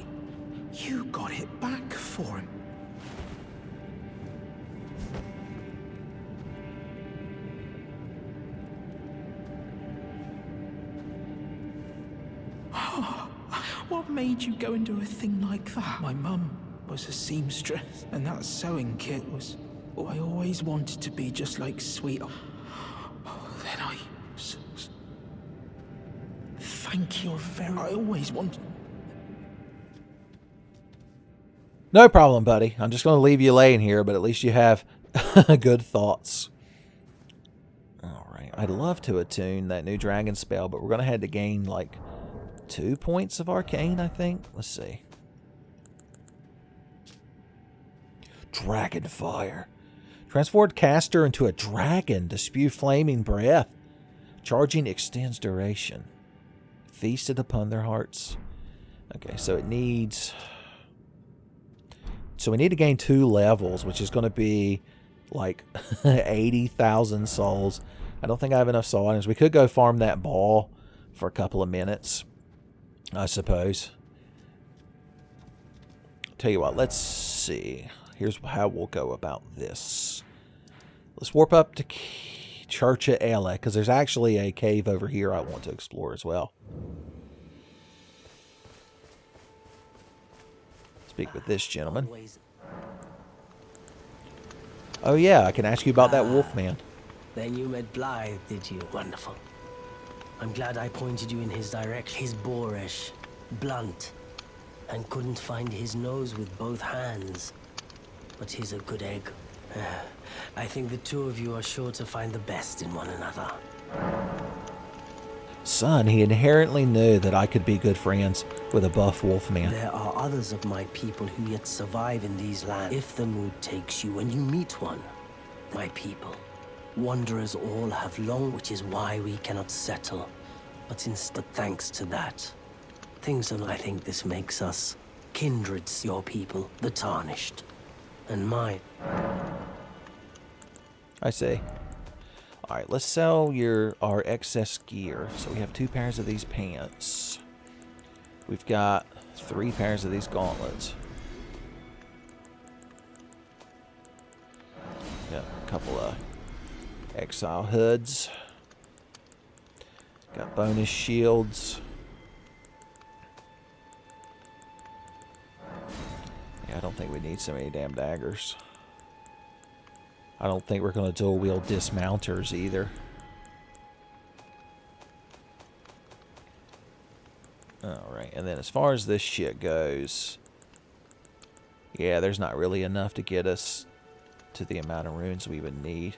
Speaker 4: You got it back for him. What made you go and do a thing like that? My mum was a seamstress, and that sewing kit was... Oh, I always wanted to be just like Sweet. Then I... Thank you very... I always wanted...
Speaker 2: No problem, buddy. I'm just going to leave you laying here, but at least you have good thoughts. Alright, I'd love to attune that new dragon spell, but we're going to have to gain, like... 2 points of arcane, I think. Let's see. Dragon fire. Transformed caster into a dragon to spew flaming breath. Charging extends duration. Feasted upon their hearts. Okay, so it needs... So we need to gain 2 levels, which is going to be like 80,000 souls. I don't think I have enough soul items. We could go farm that ball for a couple of minutes, I suppose. Tell you what, let's see. Here's how we'll go about this. Let's warp up to Church of Ela, because there's actually a cave over here I want to explore as well. Let's Speak with this gentleman.
Speaker 5: Always.
Speaker 2: Oh yeah, I can ask you about that wolf man.
Speaker 5: Then you met Blythe, did you? Wonderful. I'm glad I pointed you in his direction. He's boorish, blunt, and couldn't find his nose with both hands. But he's a good egg. I think the two of you are sure to find the best in one another.
Speaker 2: Son, he inherently knew that I could be good friends with a buff wolf man.
Speaker 5: There are others of my people who yet survive in these lands. If the mood takes you and you meet one, my people, wanderers all have long, which is why we cannot settle. But instead, thanks to that, things are, I think this makes us kindreds, your people, the tarnished, and mine.
Speaker 2: I see. Alright, let's sell our excess gear. So we have 2 pairs of these pants. We've got 3 pairs of these gauntlets. Got a couple of exile hoods. Got bonus shields. Yeah, I don't think we need so many damn daggers. I don't think we're going to dual wield dismounters either. Alright, and then as far as this shit goes, yeah, there's not really enough to get us to the amount of runes we would need.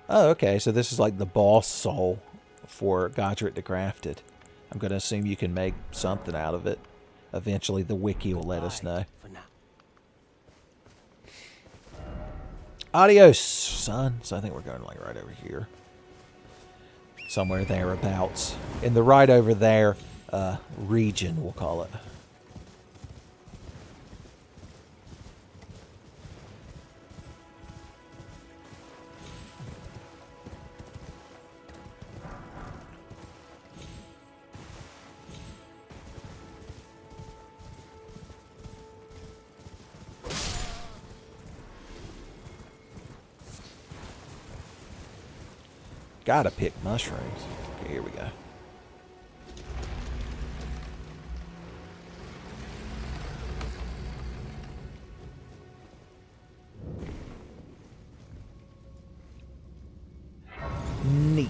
Speaker 2: Oh, okay, so this is like the boss soul for Godric the Crafted. I'm going to assume you can make something out of it. Eventually the wiki will let us know.
Speaker 5: For now.
Speaker 2: Adios, son. So I think we're going like right over here. Somewhere thereabouts. In the right over there region, we'll call it. Gotta pick mushrooms. Okay, here we go. Neat.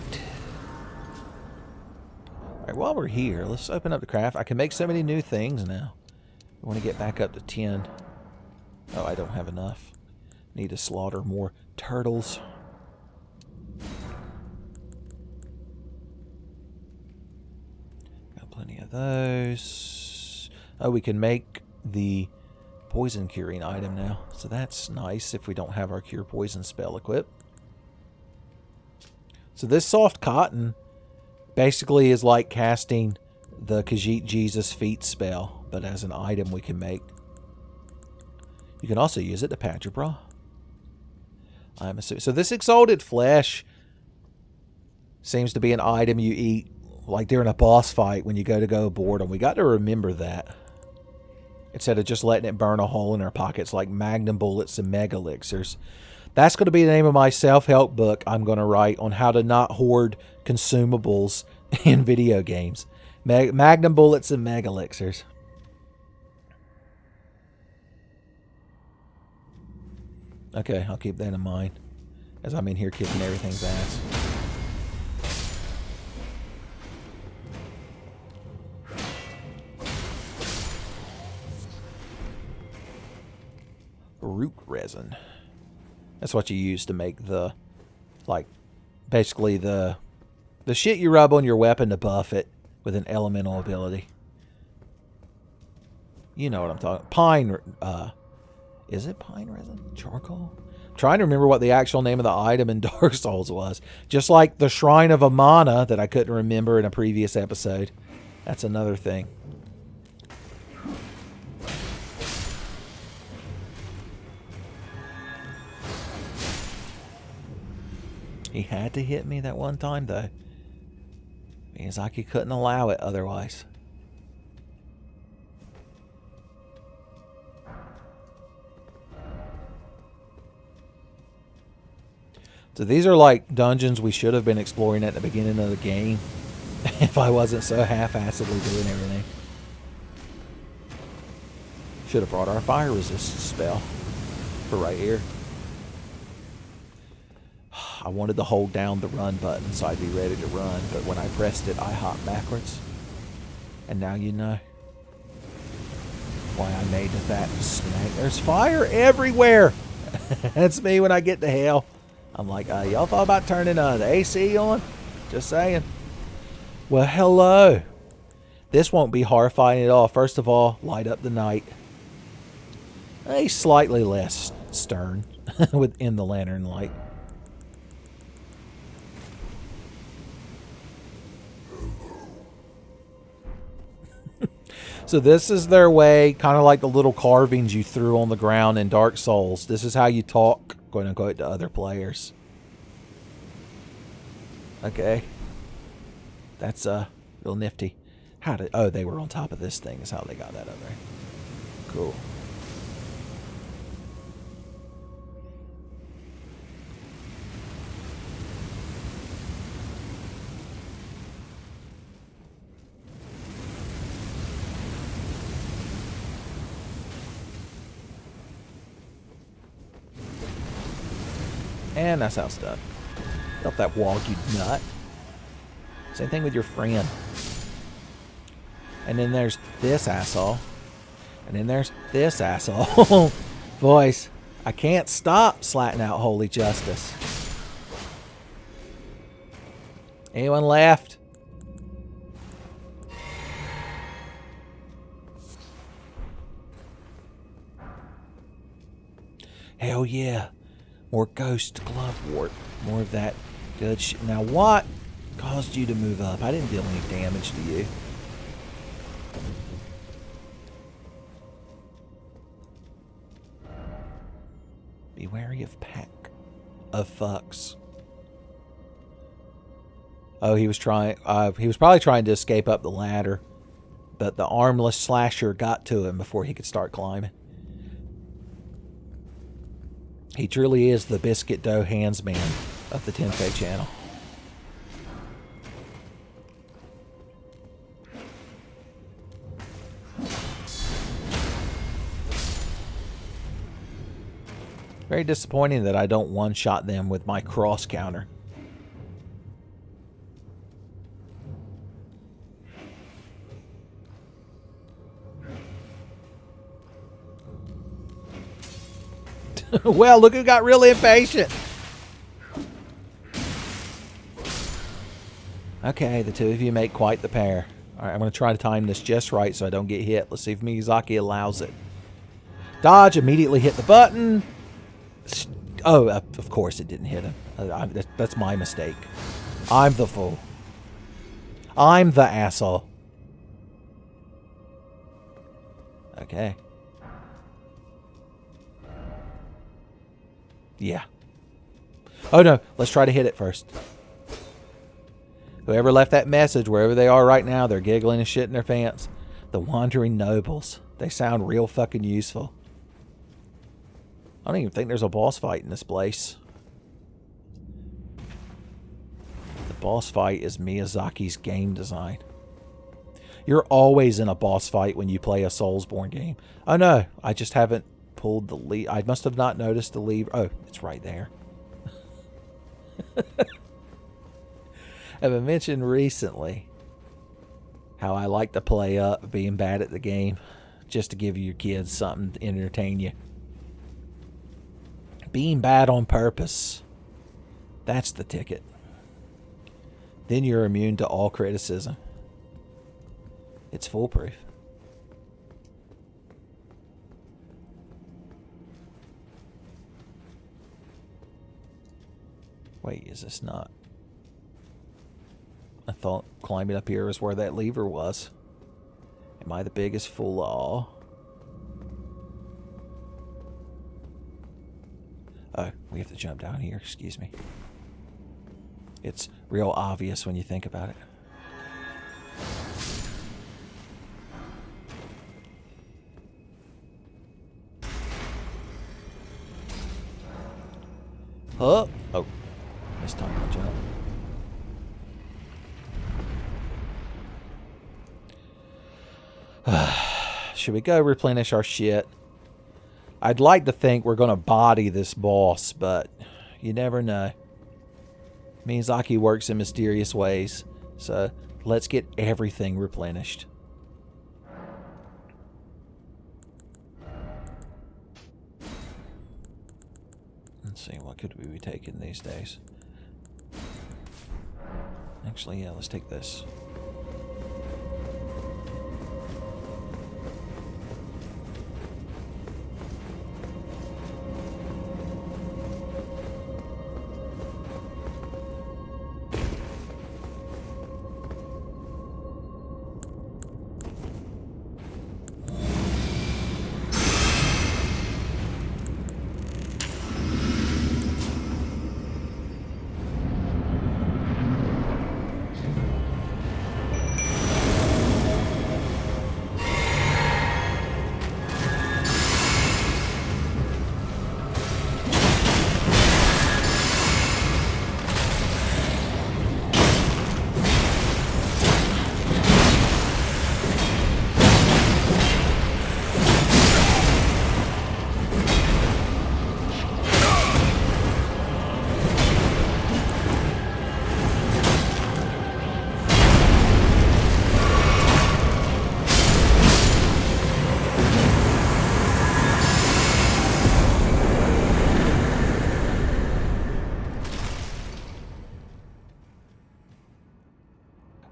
Speaker 2: Alright, while we're here, let's open up the craft. I can make so many new things now. I want to get back up to 10. Oh, I don't have enough. Need to slaughter more turtles. Plenty of those. Oh, we can make the poison curing item now. So that's nice if we don't have our cure poison spell equipped. So this soft cotton basically is like casting the Khajiit Jesus feet spell, but as an item we can make. You can also use it to patch your bra. I'm assuming. So this exalted flesh seems to be an item you eat like during a boss fight when you go aboard them. We got to remember that. Instead of just letting it burn a hole in our pockets like magnum bullets and mega elixirs. That's going to be the name of my self-help book I'm going to write on how to not hoard consumables in video games. Magnum bullets and mega elixirs. Okay, I'll keep that in mind as I'm in here kicking everything's ass. Root resin. That's what you use to make the, like, basically the shit you rub on your weapon to buff it with an elemental ability. You know what I'm talking. Pine, is it pine resin? Charcoal? I'm trying to remember what the actual name of the item in Dark Souls was. Just like the Shrine of Amana that I couldn't remember in a previous episode. That's another thing. He had to hit me that one time, though. Miyazaki couldn't allow it otherwise. So these are like dungeons we should have been exploring at the beginning of the game. If I wasn't so half-assedly doing everything. Should have brought our fire resistance spell for right here. I wanted to hold down the run button so I'd be ready to run, but when I pressed it, I hopped backwards. And now you know why I made that mistake. There's fire everywhere. That's me when I get to hell. I'm like, y'all thought about turning the AC on? Just saying. Well, hello. This won't be horrifying at all. First of all, light up the night. He's slightly less stern within the lantern light. So this is their way, kind of like the little carvings you threw on the ground in Dark Souls. This is how you talk, quote unquote, to other players. Okay. That's real nifty. How did... Oh, they were on top of this thing is how they got that up there. Cool. And that's how it's done. Get off that wall, you nut. Same thing with your friend. And then there's this asshole. And then there's this asshole. Boys, I can't stop slatting out holy justice. Anyone left? Hell yeah. More ghost glovewort. More of that good shit. Now what caused you to move up? I didn't deal any damage to you. Be wary of pack of fucks. Oh, he was trying. He was probably trying to escape up the ladder, but the armless slasher got to him before he could start climbing. He truly is the biscuit dough hands man of the Tenfey channel. Very disappointing that I don't one-shot them with my cross counter. Well, look who got really impatient. Okay, the two of you make quite the pair. Alright, I'm going to try to time this just right so I don't get hit. Let's see if Miyazaki allows it. Dodge, immediately hit the button. Oh, of course it didn't hit him. That's my mistake. I'm the fool. I'm the asshole. Okay. Yeah. Oh no, let's try to hit it first. Whoever left that message, wherever they are right now, they're giggling and shit in their pants. The Wandering Nobles. They sound real fucking useful. I don't even think there's a boss fight in this place. The boss fight is Miyazaki's game design. You're always in a boss fight when you play a Soulsborne game. Oh no, I just haven't pulled the lever. I must have not noticed the lever. Oh, it's right there. I've mentioned recently how I like to play up being bad at the game just to give your kids something to entertain you. Being bad on purpose. That's the ticket. Then you're immune to all criticism. It's foolproof. Wait, is this not? I thought climbing up here is where that lever was. Am I the biggest fool of all? Oh, we have to jump down here. Excuse me. It's real obvious when you think about it. Huh? Oh. This time I'll jump. Should we go replenish our shit? I'd like to think we're going to body this boss, but you never know. Miyazaki works in mysterious ways, so let's get everything replenished. Let's see, what could we be taking these days? Actually, yeah, let's take this.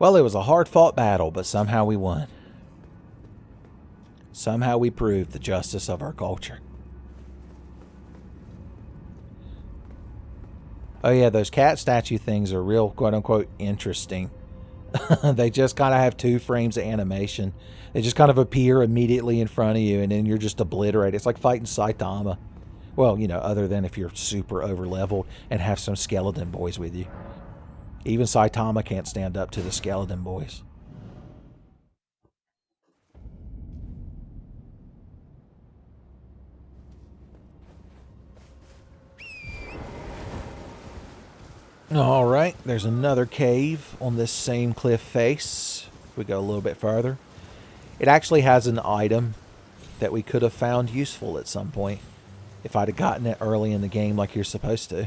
Speaker 2: Well, it was a hard-fought battle, but somehow we won. Somehow we proved the justice of our culture. Oh yeah, those cat statue things are real, quote-unquote, interesting. They just kind of have 2 frames of animation. They just kind of appear immediately in front of you, and then you're just obliterated. It's like fighting Saitama. Well, you know, other than if you're super over-leveled and have some skeleton boys with you. Even Saitama can't stand up to the skeleton boys. Alright, there's another cave on this same cliff face. If we go a little bit further. It actually has an item that we could have found useful at some point. If I'd have gotten it early in the game like you're supposed to.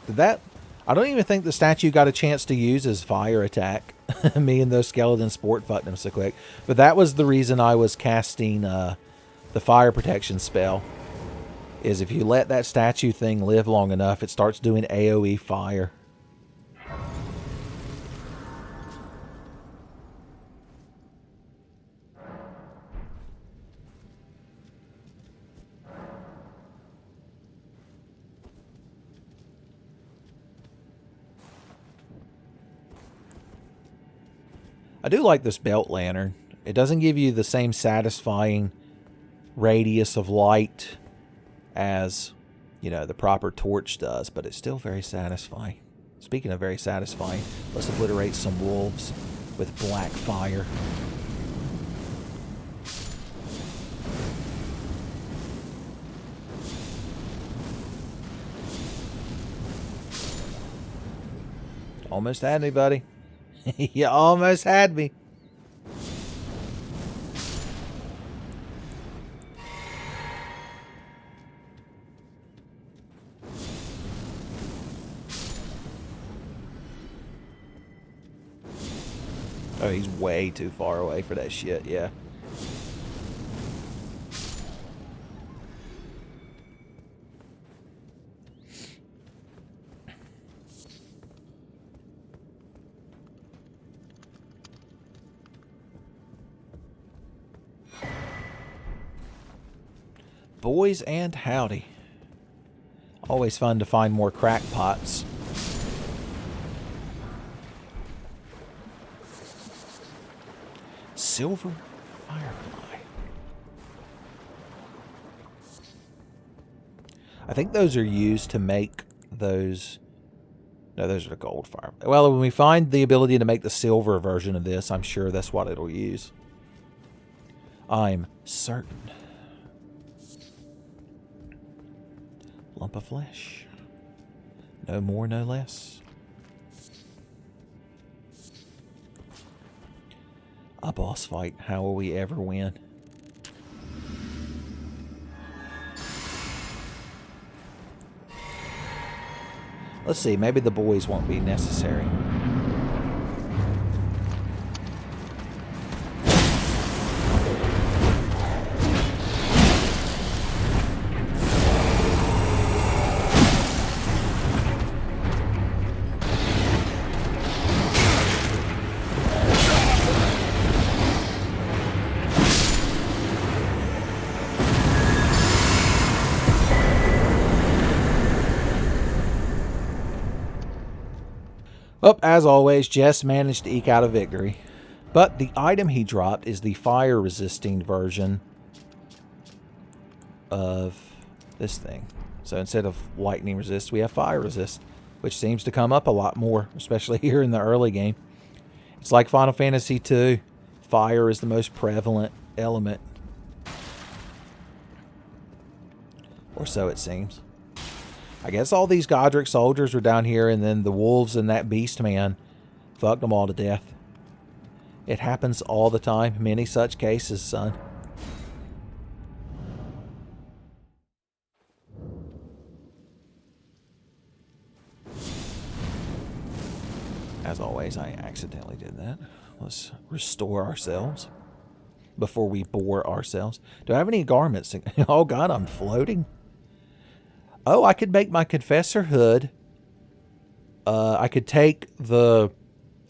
Speaker 2: Did that... I don't even think the statue got a chance to use his fire attack. Me and those skeletons sport fucked him so quick. But that was the reason I was casting the fire protection spell. Is if you let that statue thing live long enough, it starts doing AoE fire. I do like this belt lantern. It doesn't give you the same satisfying radius of light as, you know, the proper torch does, but it's still very satisfying. Speaking of very satisfying, let's obliterate some wolves with black fire. Almost had me, buddy. You almost had me. Oh, he's way too far away for that shit, yeah. Boys and howdy. Always fun to find more crackpots. Silver firefly. I think those are used to make those... No, those are the gold fire. Well, when we find the ability to make the silver version of this, I'm sure that's what it'll use. I'm certain. Lump of flesh. No more, no less. A boss fight. How will we ever win? Let's see. Maybe the boys won't be necessary. Well, as always, Jess managed to eke out a victory. But the item he dropped is the fire-resisting version of this thing. So instead of lightning resist, we have fire resist, which seems to come up a lot more, especially here in the early game. It's like Final Fantasy II. Fire is the most prevalent element. Or so it seems. I guess all these Godric soldiers were down here, and then the wolves and that beast man fucked them all to death. It happens all the time. Many such cases, son. As always, I accidentally did that. Let's restore ourselves before we bore ourselves. Do I have any garments? Oh God, I'm floating. Oh, I could make my Confessor hood. I could take the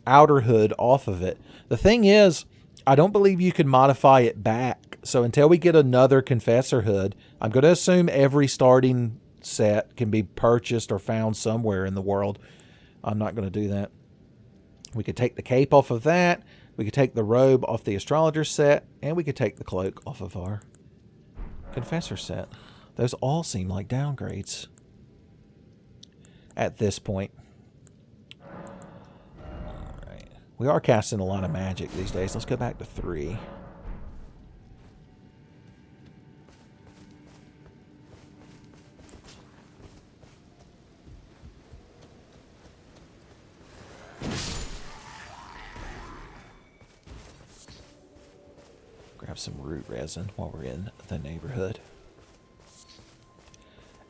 Speaker 2: outer hood off of it. The thing is, I don't believe you can modify it back. So until we get another Confessor hood, I'm going to assume every starting set can be purchased or found somewhere in the world. I'm not going to do that. We could take the cape off of that. We could take the robe off the Astrologer set. And we could take the cloak off of our Confessor set. Those all seem like downgrades at this point. Alright. We are casting a lot of magic these days. Let's go back to 3. Grab some root resin while we're in the neighborhood.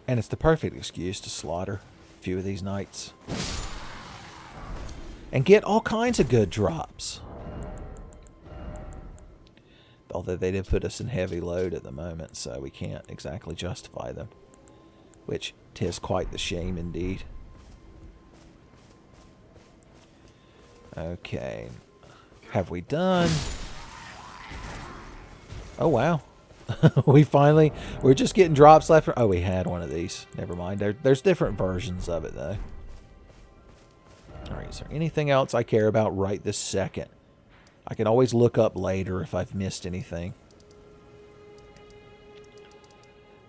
Speaker 2: And it's the perfect excuse to slaughter a few of these knights. And get all kinds of good drops. Although they did put us in heavy load at the moment, so we can't exactly justify them. Which, 'tis quite the shame indeed. Okay. Have we done? Oh, wow. We're just getting drops left. Oh, we had one of these. Never mind. There's different versions of it, though. Alright, is there anything else I care about right this second? I can always look up later if I've missed anything.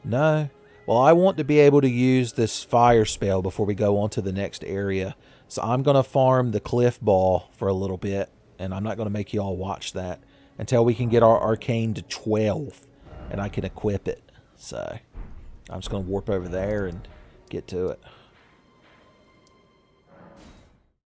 Speaker 2: No. Well, I want to be able to use this fire spell before we go on to the next area. So I'm going to farm the cliff ball for a little bit. And I'm not going to make you all watch that until we can get our arcane to 12. And I can equip it. So I'm just going to warp over there and get to it.